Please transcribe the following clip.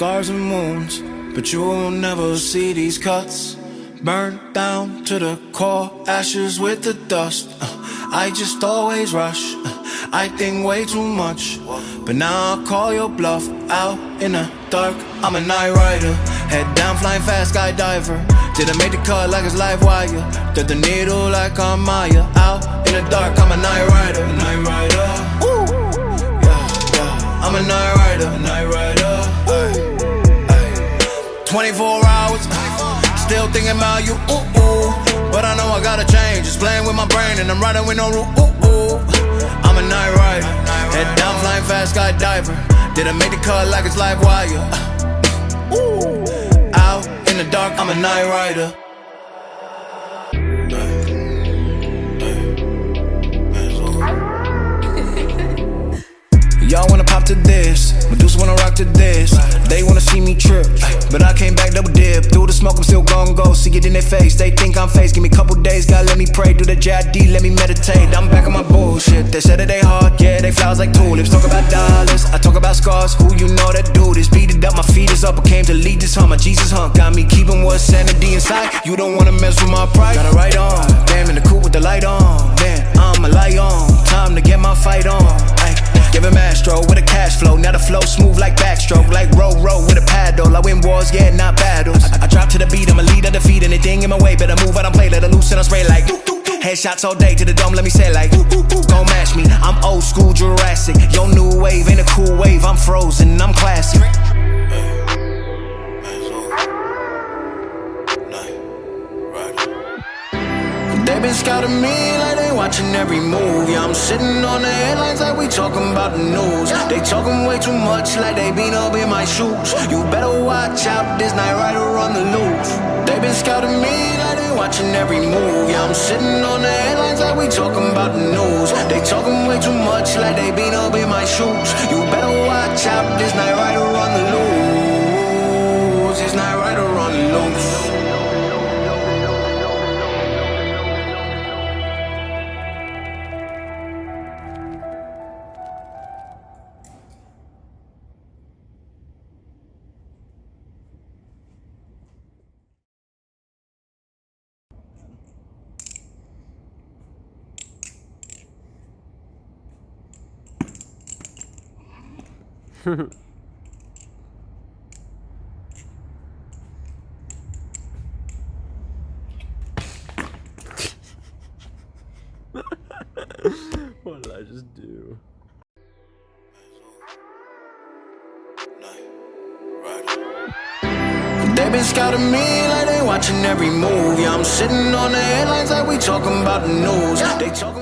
scars and wounds, but you will never see these cuts. Burned down to the core, ashes with the dust. I just always rush, I think way too much. But now I call your bluff, out in the dark. I'm a night rider, head down flying fast, skydiver. Didn't make the cut like it's live wire. Thread the needle like I'm Maya. Out in the dark, I'm a night rider, night rider. Ooh. Yeah, yeah. I'm a night rider, night rider. Ay, ay. 24 hours, still thinking about you, ooh, ooh. But I know I gotta change, just playing with my brain and I'm riding with no rule, ooh, ooh. I'm a night rider, head down flying fast, skydiver. Didn't make the cut like it's live wire. Ooh. Out in the dark, I'm a night rider. Y'all wanna pop to this, Medusa wanna rock to this. They wanna see me trip, but I came back double dip. Through the smoke, I'm still gon' go, see it in their face. They think I'm fake, give me a couple days, God let me pray. Do the JID, let me meditate. I'm back on my bullshit, they said that they hard, yeah, they flowers like tulips. Talk about dollars, I talk about scars, who you know that do this. Beat it up, my feet is up, I came to lead this hunt. My Jesus hunt, got me keeping what's sanity inside. You don't wanna mess with my pride, got it right on. Damn, in the coupe with the light on, man, I'm a lion. Time to get my fight on, ay. Give him Astro with a cash flow. Now the flow smooth like backstroke. Like row with a paddle. I win wars, yeah, not battles. I drop to the beat, I'm a leader, defeat anything in my way. Better move, I don't play, let it loose and I spray like headshots all day to the dome, let me say like don't match me, I'm old school Jurassic. Your new wave ain't a cool wave, I'm frozen, I'm classic. They been scouting me like they watching every move. Yeah, I'm sitting on the headlines like we talking about the news. They talking way too much like they been up in my shoes. You better watch out, this night rider on the loose. They been scouting me like they watching every move. Yeah, I'm sitting on the headlines like we talking about the news. They talking way too much like they been up in my shoes. You better watch out, this night rider on the loose. This night rider on the loose. What did I just do? They been scouting me like they watching every move. Yeah, I'm sitting on the headlines like we talking about the news. They talking